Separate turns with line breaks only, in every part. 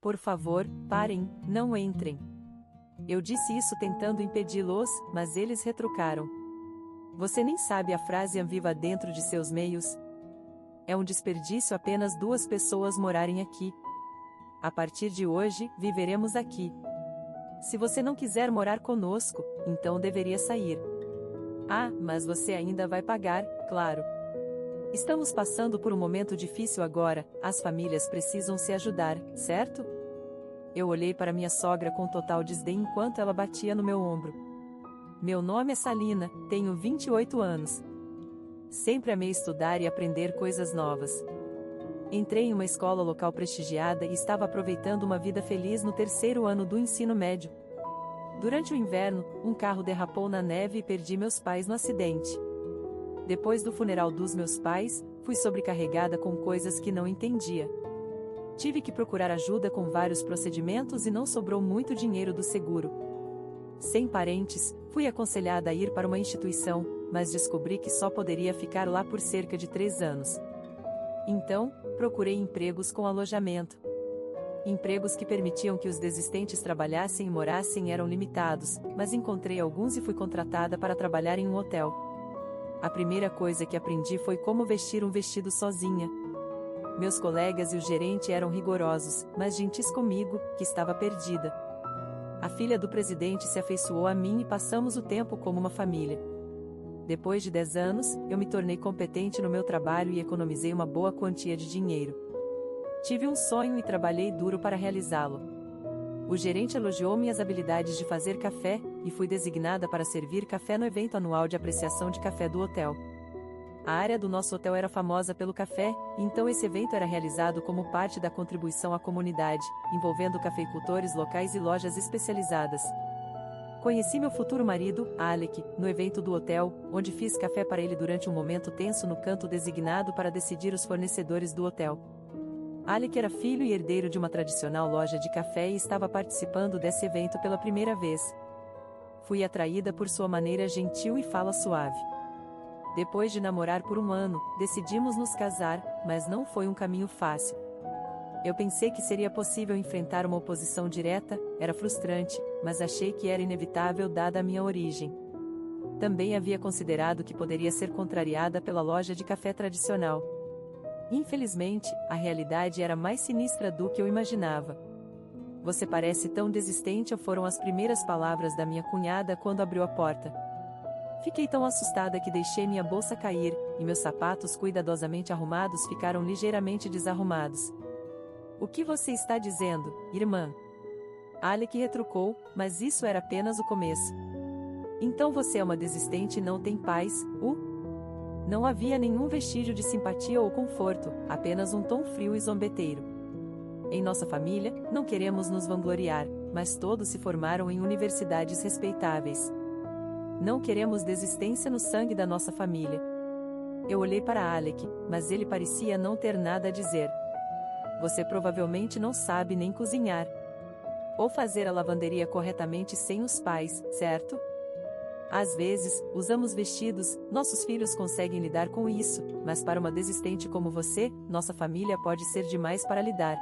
Por favor, parem, não entrem. Eu disse isso tentando impedi-los, mas eles retrucaram. Você nem sabe a frase viva dentro de seus meios? É um desperdício apenas 2 pessoas morarem aqui. A partir de hoje, viveremos aqui. Se você não quiser morar conosco, então deveria sair. Ah, mas você ainda vai pagar, claro. Estamos passando por um momento difícil agora, as famílias precisam se ajudar, certo? Eu olhei para minha sogra com total desdém enquanto ela batia no meu ombro. Meu nome é Salina, tenho 28 anos. Sempre amei estudar e aprender coisas novas. Entrei em uma escola local prestigiada e estava aproveitando uma vida feliz no 3º ano do ensino médio. Durante o inverno, um carro derrapou na neve e perdi meus pais no acidente. Depois do funeral dos meus pais, fui sobrecarregada com coisas que não entendia. Tive que procurar ajuda com vários procedimentos e não sobrou muito dinheiro do seguro. Sem parentes, fui aconselhada a ir para uma instituição, mas descobri que só poderia ficar lá por cerca de 3 anos. Então, procurei empregos com alojamento. Empregos que permitiam que os desistentes trabalhassem e morassem eram limitados, mas encontrei alguns e fui contratada para trabalhar em um hotel. A primeira coisa que aprendi foi como vestir um vestido sozinha. Meus colegas e o gerente eram rigorosos, mas gentis comigo, que estava perdida. A filha do presidente se afeiçoou a mim e passamos o tempo como uma família. Depois de 10 anos, eu me tornei competente no meu trabalho e economizei uma boa quantia de dinheiro. Tive um sonho e trabalhei duro para realizá-lo. O gerente elogiou minhas habilidades de fazer café, e fui designada para servir café no evento anual de apreciação de café do hotel. A área do nosso hotel era famosa pelo café, então esse evento era realizado como parte da contribuição à comunidade, envolvendo cafeicultores locais e lojas especializadas. Conheci meu futuro marido, Alec, no evento do hotel, onde fiz café para ele durante um momento tenso no canto designado para decidir os fornecedores do hotel. Alec era filho e herdeiro de uma tradicional loja de café e estava participando desse evento pela primeira vez. Fui atraída por sua maneira gentil e fala suave. Depois de namorar por 1 ano, decidimos nos casar, mas não foi um caminho fácil. Eu pensei que seria possível enfrentar uma oposição direta, era frustrante, mas achei que era inevitável dada a minha origem. Também havia considerado que poderia ser contrariada pela loja de café tradicional. Infelizmente, a realidade era mais sinistra do que eu imaginava. Você parece tão desistente, foram as primeiras palavras da minha cunhada quando abriu a porta. Fiquei tão assustada que deixei minha bolsa cair, e meus sapatos cuidadosamente arrumados ficaram ligeiramente desarrumados. O que você está dizendo, irmã? Alec retrucou, mas isso era apenas o começo. Então você é uma desistente e não tem paz, Não havia nenhum vestígio de simpatia ou conforto, apenas um tom frio e zombeteiro. Em nossa família, não queremos nos vangloriar, mas todos se formaram em universidades respeitáveis. Não queremos desistência no sangue da nossa família. Eu olhei para Alec, mas ele parecia não ter nada a dizer. Você provavelmente não sabe nem cozinhar. Ou fazer a lavanderia corretamente sem os pais, certo? Às vezes, usamos vestidos, nossos filhos conseguem lidar com isso, mas para uma desistente como você, nossa família pode ser demais para lidar.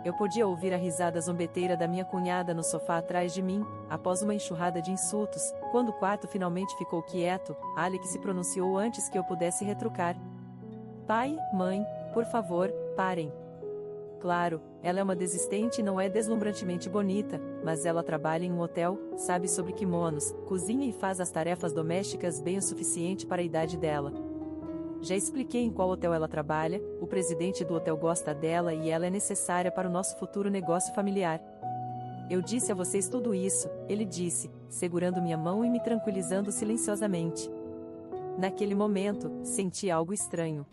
Eu podia ouvir a risada zombeteira da minha cunhada no sofá atrás de mim, após uma enxurrada de insultos. Quando o quarto finalmente ficou quieto, Alec se pronunciou antes que eu pudesse retrucar. Pai, mãe, por favor, parem. Claro, ela é uma desistente e não é deslumbrantemente bonita, mas ela trabalha em um hotel, sabe sobre kimonos, cozinha e faz as tarefas domésticas bem o suficiente para a idade dela. Já expliquei em qual hotel ela trabalha, o presidente do hotel gosta dela e ela é necessária para o nosso futuro negócio familiar. Eu disse a vocês tudo isso, ele disse, segurando minha mão e me tranquilizando silenciosamente. Naquele momento, senti algo estranho.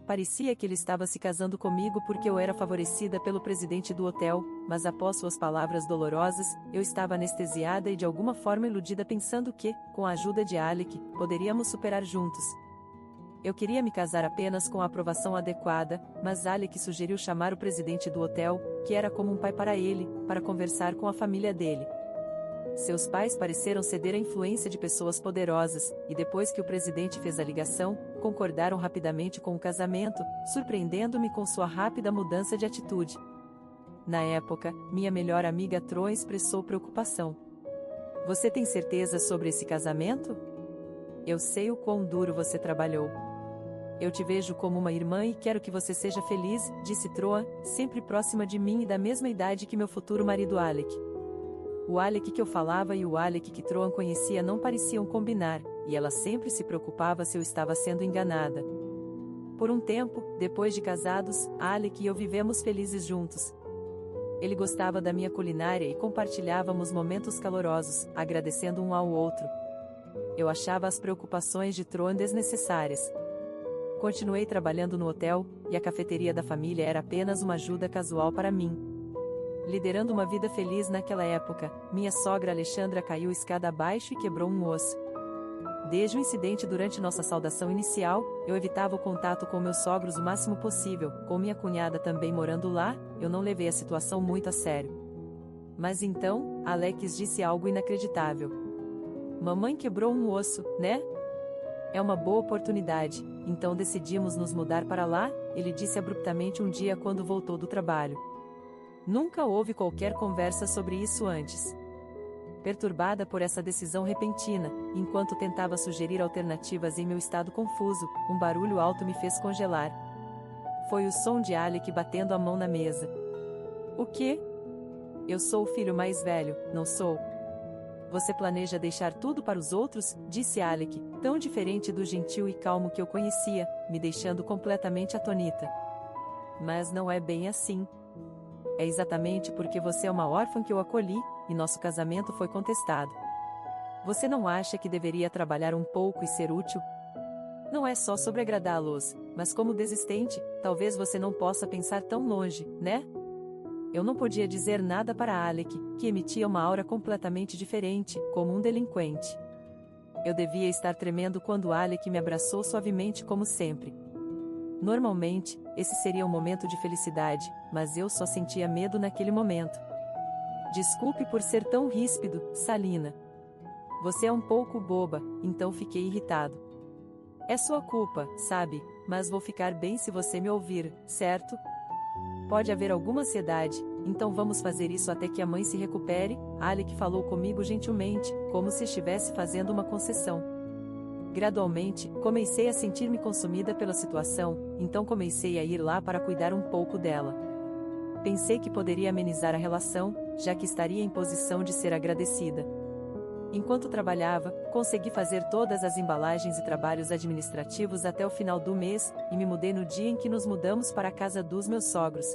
Parecia que ele estava se casando comigo porque eu era favorecida pelo presidente do hotel, mas após suas palavras dolorosas, eu estava anestesiada e de alguma forma iludida pensando que, com a ajuda de Alec, poderíamos superar juntos. Eu queria me casar apenas com a aprovação adequada, mas Alec sugeriu chamar o presidente do hotel, que era como um pai para ele, para conversar com a família dele. Seus pais pareceram ceder à influência de pessoas poderosas, e depois que o presidente fez a ligação, concordaram rapidamente com o casamento, surpreendendo-me com sua rápida mudança de atitude. Na época, minha melhor amiga Tro expressou preocupação. Você tem certeza sobre esse casamento? Eu sei o quão duro você trabalhou. Eu te vejo como uma irmã e quero que você seja feliz, disse Troa, sempre próxima de mim e da mesma idade que meu futuro marido Alec. O Alec que eu falava e o Alec que Troa conhecia não pareciam combinar, e ela sempre se preocupava se eu estava sendo enganada. Por um tempo, depois de casados, Alec e eu vivemos felizes juntos. Ele gostava da minha culinária e compartilhávamos momentos calorosos, agradecendo um ao outro. Eu achava as preocupações de Troa desnecessárias. Continuei trabalhando no hotel, e a cafeteria da família era apenas uma ajuda casual para mim. Liderando uma vida feliz naquela época, minha sogra Alexandra caiu escada abaixo e quebrou um osso. Desde o incidente durante nossa saudação inicial, eu evitava o contato com meus sogros o máximo possível, com minha cunhada também morando lá, eu não levei a situação muito a sério. Mas então, Alex disse algo inacreditável. Mamãe quebrou um osso, né? É uma boa oportunidade, então decidimos nos mudar para lá, ele disse abruptamente um dia quando voltou do trabalho. Nunca houve qualquer conversa sobre isso antes. Perturbada por essa decisão repentina, enquanto tentava sugerir alternativas em meu estado confuso, um barulho alto me fez congelar. Foi o som de Alec batendo a mão na mesa. O quê? Eu sou o filho mais velho, não sou? Você planeja deixar tudo para os outros? Disse Alec, tão diferente do gentil e calmo que eu conhecia, me deixando completamente atonita. Mas não é bem assim. É exatamente porque você é uma órfã que eu acolhi, e nosso casamento foi contestado. Você não acha que deveria trabalhar um pouco e ser útil? Não é só sobre agradá-los, mas como desistente, talvez você não possa pensar tão longe, né? Eu não podia dizer nada para Alec, que emitia uma aura completamente diferente, como um delinquente. Eu devia estar tremendo quando Alec me abraçou suavemente como sempre. Normalmente, esse seria um momento de felicidade, mas eu só sentia medo naquele momento. Desculpe por ser tão ríspido, Salina. Você é um pouco boba, então fiquei irritado. É sua culpa, sabe, mas vou ficar bem se você me ouvir, certo? Pode haver alguma ansiedade, então vamos fazer isso até que a mãe se recupere, Alec falou comigo gentilmente, como se estivesse fazendo uma concessão. Gradualmente, comecei a sentir-me consumida pela situação, então comecei a ir lá para cuidar um pouco dela. Pensei que poderia amenizar a relação, já que estaria em posição de ser agradecida. Enquanto trabalhava, consegui fazer todas as embalagens e trabalhos administrativos até o final do mês, e me mudei no dia em que nos mudamos para a casa dos meus sogros.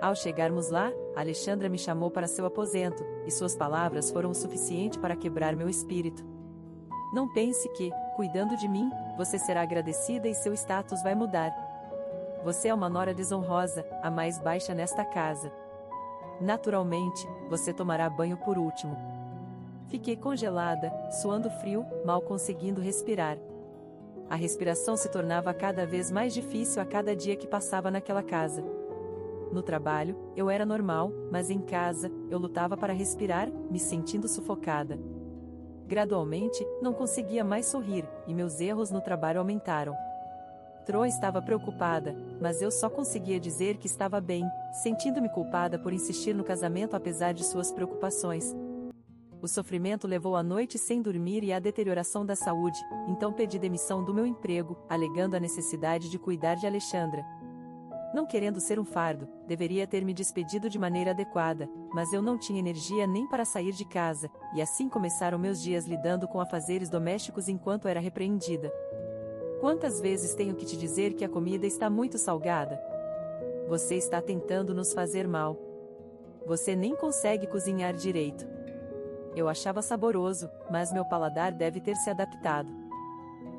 Ao chegarmos lá, Alexandra me chamou para seu aposento, e suas palavras foram o suficiente para quebrar meu espírito. Não pense que, cuidando de mim, você será agradecida e seu status vai mudar. Você é uma nora desonrosa, a mais baixa nesta casa. Naturalmente, você tomará banho por último. Fiquei congelada, suando frio, mal conseguindo respirar. A respiração se tornava cada vez mais difícil a cada dia que passava naquela casa. No trabalho, eu era normal, mas em casa, eu lutava para respirar, me sentindo sufocada. Gradualmente, não conseguia mais sorrir, e meus erros no trabalho aumentaram. Tro estava preocupada, mas eu só conseguia dizer que estava bem, sentindo-me culpada por insistir no casamento apesar de suas preocupações. O sofrimento levou a noite sem dormir e à deterioração da saúde, então pedi demissão do meu emprego, alegando a necessidade de cuidar de Alexandra. Não querendo ser um fardo, deveria ter me despedido de maneira adequada, mas eu não tinha energia nem para sair de casa, e assim começaram meus dias lidando com afazeres domésticos enquanto era repreendida. Quantas vezes tenho que te dizer que a comida está muito salgada? Você está tentando nos fazer mal. Você nem consegue cozinhar direito. Eu achava saboroso, mas meu paladar deve ter se adaptado.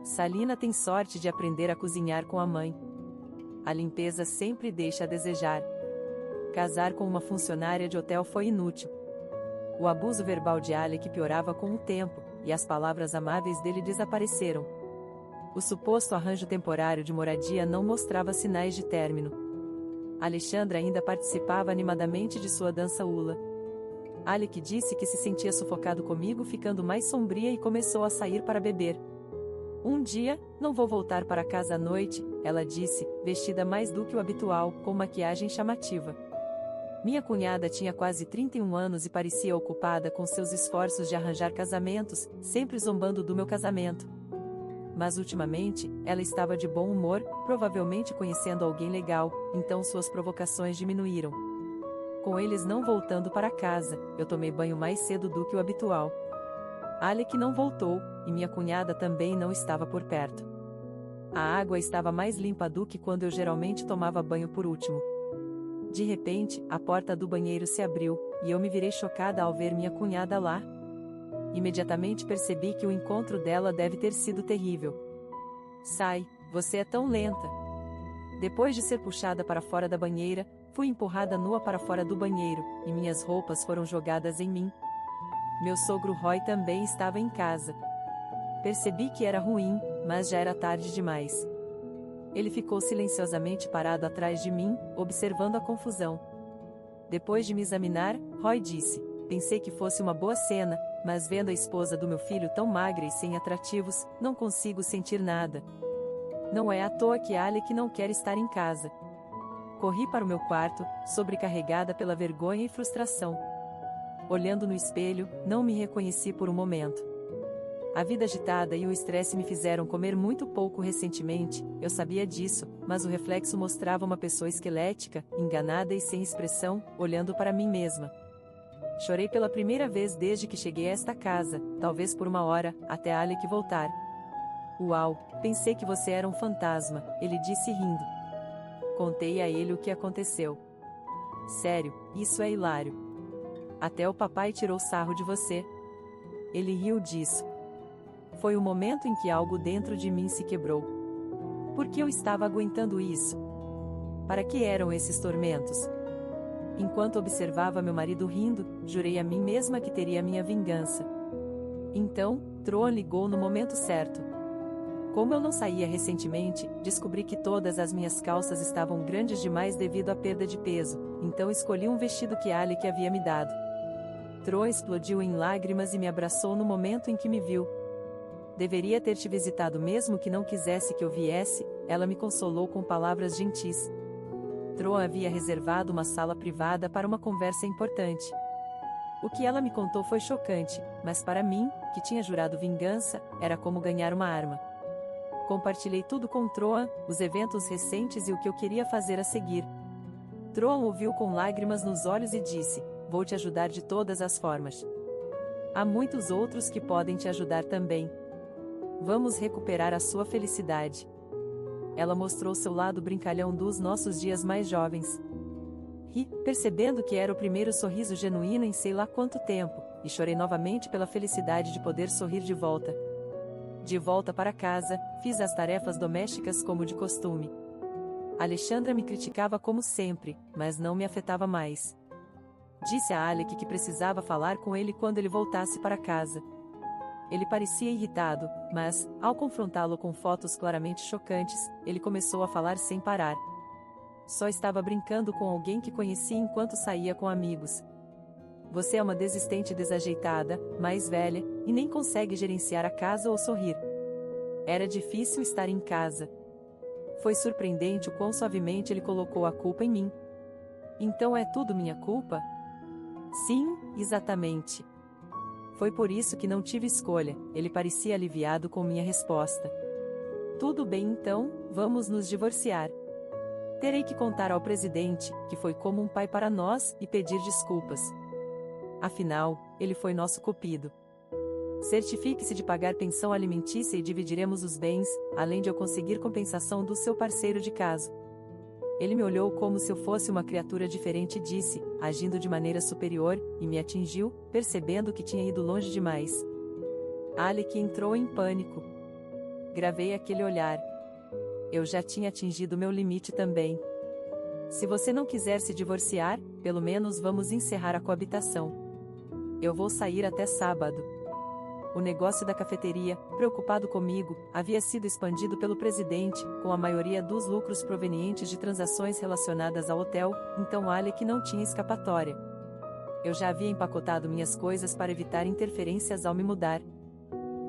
Salina tem sorte de aprender a cozinhar com a mãe. A limpeza sempre deixa a desejar. Casar com uma funcionária de hotel foi inútil. O abuso verbal de Alec piorava com o tempo, e as palavras amáveis dele desapareceram. O suposto arranjo temporário de moradia não mostrava sinais de término. Alexandra ainda participava animadamente de sua dança hula. Alec disse que se sentia sufocado comigo, ficando mais sombria, e começou a sair para beber. Um dia, não vou voltar para casa à noite, ela disse, vestida mais do que o habitual, com maquiagem chamativa. Minha cunhada tinha quase 31 anos e parecia ocupada com seus esforços de arranjar casamentos, sempre zombando do meu casamento. Mas ultimamente, ela estava de bom humor, provavelmente conhecendo alguém legal, então suas provocações diminuíram. Com eles não voltando para casa, eu tomei banho mais cedo do que o habitual. Alec não voltou, e minha cunhada também não estava por perto. A água estava mais limpa do que quando eu geralmente tomava banho por último. De repente, a porta do banheiro se abriu, e eu me virei chocada ao ver minha cunhada lá. Imediatamente percebi que o encontro dela deve ter sido terrível. Sai, você é tão lenta. Depois de ser puxada para fora da banheira, fui empurrada nua para fora do banheiro, e minhas roupas foram jogadas em mim. Meu sogro Roy também estava em casa. Percebi que era ruim, mas já era tarde demais. Ele ficou silenciosamente parado atrás de mim, observando a confusão. Depois de me examinar, Roy disse: pensei que fosse uma boa cena, mas vendo a esposa do meu filho tão magra e sem atrativos, não consigo sentir nada. Não é à toa que Alec não quer estar em casa. Corri para o meu quarto, sobrecarregada pela vergonha e frustração. Olhando no espelho, não me reconheci por um momento. A vida agitada e o estresse me fizeram comer muito pouco recentemente, eu sabia disso, mas o reflexo mostrava uma pessoa esquelética, enganada e sem expressão, olhando para mim mesma. Chorei pela primeira vez desde que cheguei a esta casa, talvez por 1 hora, até Alec voltar. Uau, pensei que você era um fantasma, ele disse rindo. Contei a ele o que aconteceu. Sério, isso é hilário. Até o papai tirou sarro de você. Ele riu disso. Foi o momento em que algo dentro de mim se quebrou. Por que eu estava aguentando isso? Para que eram esses tormentos? Enquanto observava meu marido rindo, jurei a mim mesma que teria minha vingança. Então, Troan ligou no momento certo. Como eu não saía recentemente, descobri que todas as minhas calças estavam grandes demais devido à perda de peso, então escolhi um vestido que Alec havia me dado. Troan explodiu em lágrimas e me abraçou no momento em que me viu. Deveria ter te visitado mesmo que não quisesse que eu viesse, ela me consolou com palavras gentis. Troan havia reservado uma sala privada para uma conversa importante. O que ela me contou foi chocante, mas para mim, que tinha jurado vingança, era como ganhar uma arma. Compartilhei tudo com Troan, os eventos recentes e o que eu queria fazer a seguir. Troan ouviu com lágrimas nos olhos e disse: vou te ajudar de todas as formas. Há muitos outros que podem te ajudar também. Vamos recuperar a sua felicidade. Ela mostrou seu lado brincalhão dos nossos dias mais jovens. Ri, percebendo que era o primeiro sorriso genuíno em sei lá quanto tempo, e chorei novamente pela felicidade de poder sorrir de volta. De volta para casa, fiz as tarefas domésticas como de costume. Alexandra me criticava como sempre, mas não me afetava mais. Disse a Alec que precisava falar com ele quando ele voltasse para casa. Ele parecia irritado, mas, ao confrontá-lo com fotos claramente chocantes, ele começou a falar sem parar. Só estava brincando com alguém que conhecia enquanto saía com amigos. Você é uma desistente desajeitada, mais velha, e nem consegue gerenciar a casa ou sorrir. Era difícil estar em casa. Foi surpreendente o quão suavemente ele colocou a culpa em mim. Então é tudo minha culpa? Sim, exatamente. Foi por isso que não tive escolha, ele parecia aliviado com minha resposta. Tudo bem então, vamos nos divorciar. Terei que contar ao presidente, que foi como um pai para nós, e pedir desculpas. Afinal, ele foi nosso cupido. Certifique-se de pagar pensão alimentícia e dividiremos os bens, além de eu conseguir compensação do seu parceiro de caso. Ele me olhou como se eu fosse uma criatura diferente e disse, agindo de maneira superior, e me atingiu, percebendo que tinha ido longe demais. Alec entrou em pânico. Gravei aquele olhar. Eu já tinha atingido meu limite também. Se você não quiser se divorciar, pelo menos vamos encerrar a coabitação. Eu vou sair até sábado. O negócio da cafeteria, preocupado comigo, havia sido expandido pelo presidente, com a maioria dos lucros provenientes de transações relacionadas ao hotel, então Alec não tinha escapatória. Eu já havia empacotado minhas coisas para evitar interferências ao me mudar.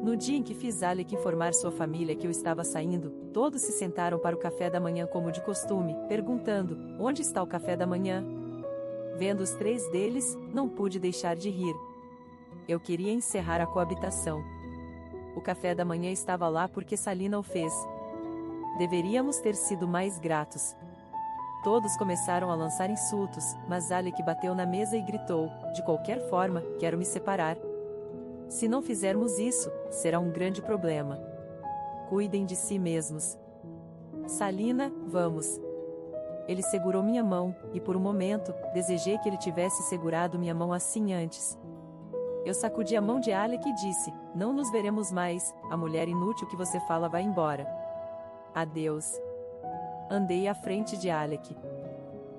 No dia em que fiz Alec informar sua família que eu estava saindo, todos se sentaram para o café da manhã como de costume, perguntando, onde está o café da manhã? Vendo os três deles, não pude deixar de rir. Eu queria encerrar a coabitação. O café da manhã estava lá porque Salina o fez. Deveríamos ter sido mais gratos. Todos começaram a lançar insultos, mas Alec bateu na mesa e gritou: de qualquer forma, quero me separar. Se não fizermos isso, será um grande problema. Cuidem de si mesmos. Salina, vamos. Ele segurou minha mão, e por um momento, desejei que ele tivesse segurado minha mão assim antes. Eu sacudi a mão de Alec e disse: não nos veremos mais, a mulher inútil que você fala vai embora. Adeus. Andei à frente de Alec.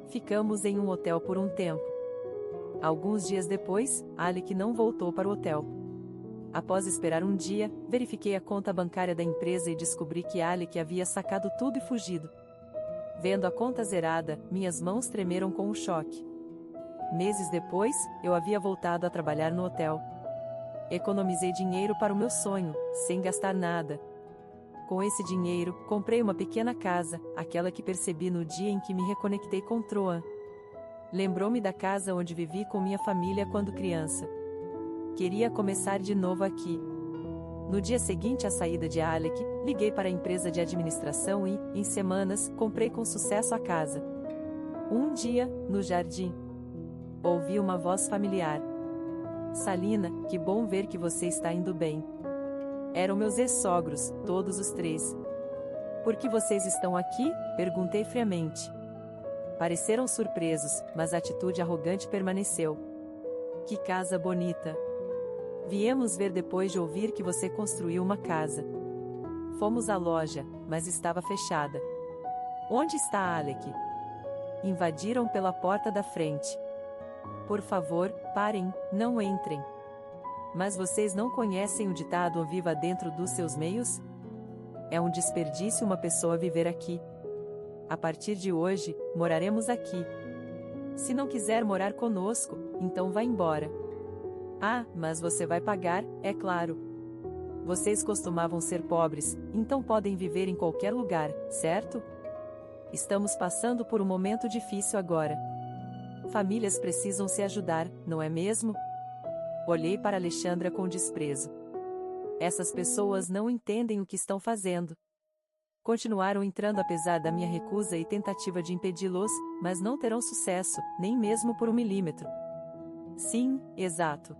Ficamos em um hotel por um tempo. Alguns dias depois, Alec não voltou para o hotel. Após esperar um dia, verifiquei a conta bancária da empresa e descobri que Alec havia sacado tudo e fugido. Vendo a conta zerada, minhas mãos tremeram com o choque. Meses depois, eu havia voltado a trabalhar no hotel. Economizei dinheiro para o meu sonho, sem gastar nada. Com esse dinheiro, comprei uma pequena casa, aquela que percebi no dia em que me reconectei com Troan. Lembrou-me da casa onde vivi com minha família quando criança. Queria começar de novo aqui. No dia seguinte à saída de Alec, liguei para a empresa de administração e, em semanas, comprei com sucesso a casa. Um dia, no jardim, ouvi uma voz familiar. Salina, que bom ver que você está indo bem. Eram meus ex-sogros, todos os três. Por que vocês estão aqui? Perguntei friamente. Pareceram surpresos, mas a atitude arrogante permaneceu. Que casa bonita! Viemos ver depois de ouvir que você construiu uma casa. Fomos à loja, mas estava fechada. Onde está Alec? Invadiram pela porta da frente. Por favor, parem, não entrem. Mas vocês não conhecem o ditado viva dentro dos seus meios? É um desperdício uma pessoa viver aqui. A partir de hoje, moraremos aqui. Se não quiser morar conosco, então vá embora. Ah, mas você vai pagar, é claro. Vocês costumavam ser pobres, então podem viver em qualquer lugar, certo? Estamos passando por um momento difícil agora. Famílias precisam se ajudar, não é mesmo? Olhei para Alexandra com desprezo. Essas pessoas não entendem o que estão fazendo. Continuaram entrando apesar da minha recusa e tentativa de impedi-los, mas não terão sucesso, nem mesmo por 1 milímetro. Sim, exato.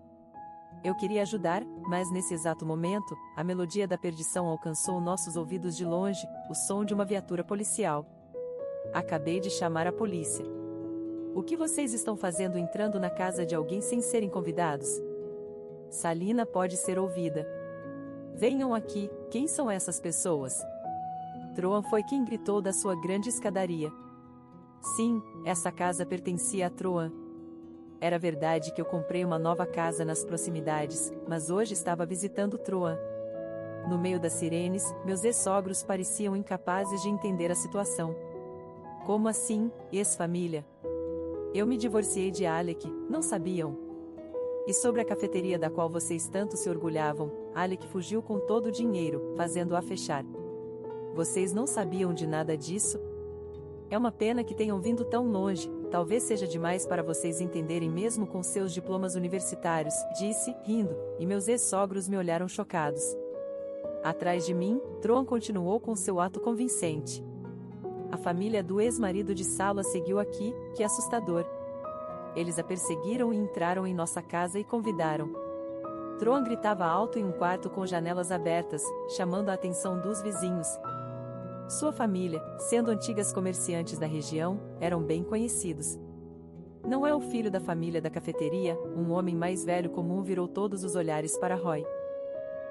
Eu queria ajudar, mas nesse exato momento, a melodia da perdição alcançou nossos ouvidos de longe, o som de uma viatura policial. Acabei de chamar a polícia. O que vocês estão fazendo entrando na casa de alguém sem serem convidados? Salina pode ser ouvida. Venham aqui, quem são essas pessoas? Troan foi quem gritou da sua grande escadaria. Sim, essa casa pertencia a Troan. Era verdade que eu comprei uma nova casa nas proximidades, mas hoje estava visitando Troan. No meio das sirenes, meus ex-sogros pareciam incapazes de entender a situação. Como assim, ex-família? Eu me divorciei de Alec, não sabiam? E sobre a cafeteria da qual vocês tanto se orgulhavam, Alec fugiu com todo o dinheiro, fazendo-a fechar. Vocês não sabiam de nada disso? É uma pena que tenham vindo tão longe, talvez seja demais para vocês entenderem mesmo com seus diplomas universitários, disse, rindo, e meus ex-sogros me olharam chocados. Atrás de mim, Troan continuou com seu ato convincente. A família do ex-marido de Sala seguiu aqui, que assustador. Eles a perseguiram e entraram em nossa casa e convidaram. Troan gritava alto em um quarto com janelas abertas, chamando a atenção dos vizinhos. Sua família, sendo antigas comerciantes da região, eram bem conhecidos. Não é o filho da família da cafeteria, um homem mais velho comum virou todos os olhares para Roy.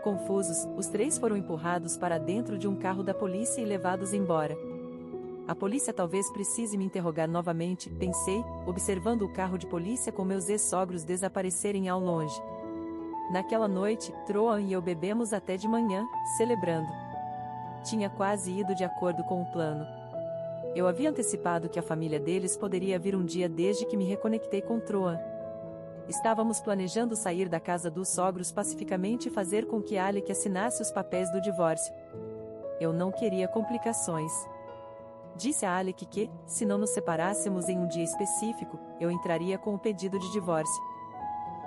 Confusos, os três foram empurrados para dentro de um carro da polícia e levados embora. A polícia talvez precise me interrogar novamente, pensei, observando o carro de polícia com meus ex-sogros desaparecerem ao longe. Naquela noite, Troan e eu bebemos até de manhã, celebrando. Tinha quase ido de acordo com o plano. Eu havia antecipado que a família deles poderia vir um dia desde que me reconectei com Troan. Estávamos planejando sair da casa dos sogros pacificamente e fazer com que Alec assinasse os papéis do divórcio. Eu não queria complicações. Disse a Alec que, se não nos separássemos em um dia específico, eu entraria com o pedido de divórcio.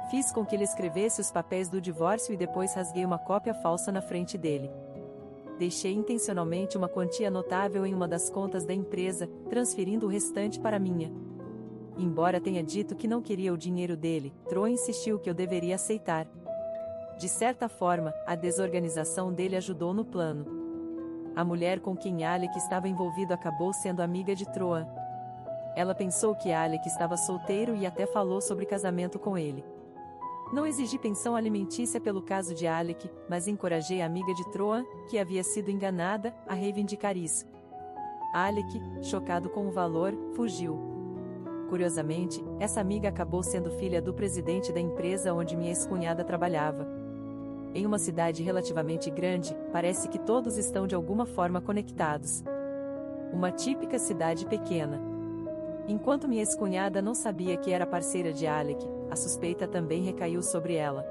Fiz com que ele escrevesse os papéis do divórcio e depois rasguei uma cópia falsa na frente dele. Deixei intencionalmente uma quantia notável em uma das contas da empresa, transferindo o restante para a minha. Embora tenha dito que não queria o dinheiro dele, Troa insistiu que eu deveria aceitar. De certa forma, a desorganização dele ajudou no plano. A mulher com quem Alec estava envolvido acabou sendo amiga de Troa. Ela pensou que Alec estava solteiro e até falou sobre casamento com ele. Não exigi pensão alimentícia pelo caso de Alec, mas encorajei a amiga de Troa, que havia sido enganada, a reivindicar isso. Alec, chocado com o valor, fugiu. Curiosamente, essa amiga acabou sendo filha do presidente da empresa onde minha ex-cunhada trabalhava. Em uma cidade relativamente grande, parece que todos estão de alguma forma conectados. Uma típica cidade pequena. Enquanto minha ex-cunhada não sabia que era parceira de Alec, a suspeita também recaiu sobre ela.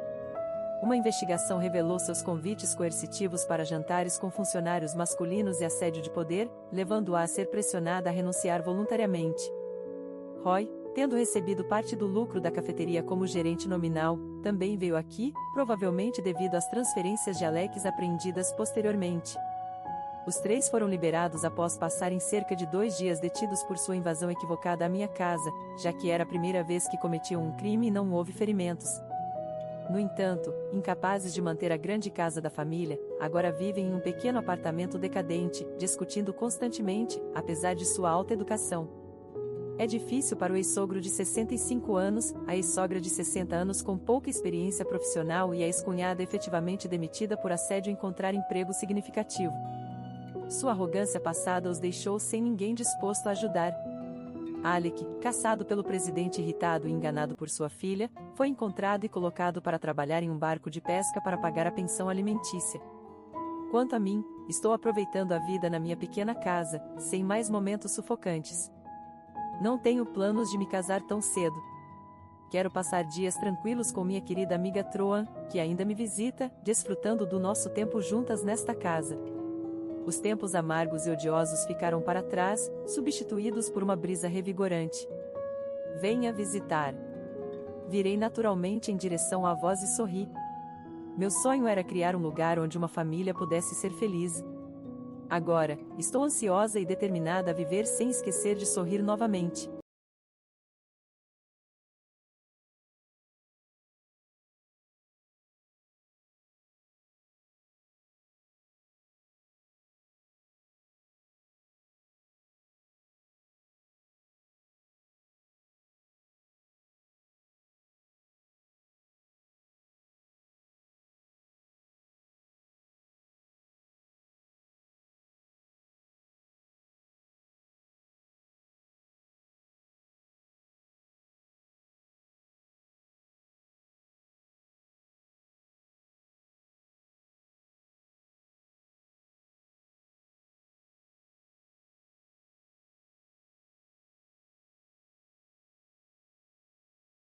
Uma investigação revelou seus convites coercitivos para jantares com funcionários masculinos e assédio de poder, levando-a a ser pressionada a renunciar voluntariamente. Roy, tendo recebido parte do lucro da cafeteria como gerente nominal, também veio aqui, provavelmente devido às transferências de Alex apreendidas posteriormente. Os três foram liberados após passarem cerca de 2 dias detidos por sua invasão equivocada à minha casa, já que era a primeira vez que cometiam um crime e não houve ferimentos. No entanto, incapazes de manter a grande casa da família, agora vivem em um pequeno apartamento decadente, discutindo constantemente, apesar de sua alta educação. É difícil para o ex-sogro de 65 anos, a ex-sogra de 60 anos com pouca experiência profissional e a ex-cunhada efetivamente demitida por assédio encontrar emprego significativo. Sua arrogância passada os deixou sem ninguém disposto a ajudar. Alec, caçado pelo presidente irritado e enganado por sua filha, foi encontrado e colocado para trabalhar em um barco de pesca para pagar a pensão alimentícia. Quanto a mim, estou aproveitando a vida na minha pequena casa, sem mais momentos sufocantes. Não tenho planos de me casar tão cedo. Quero passar dias tranquilos com minha querida amiga Troa, que ainda me visita, desfrutando do nosso tempo juntas nesta casa. Os tempos amargos e odiosos ficaram para trás, substituídos por uma brisa revigorante. Venha visitar. Virei naturalmente em direção à voz e sorri. Meu sonho era criar um lugar onde uma família pudesse ser feliz. Agora, estou ansiosa e determinada a viver sem esquecer de sorrir novamente.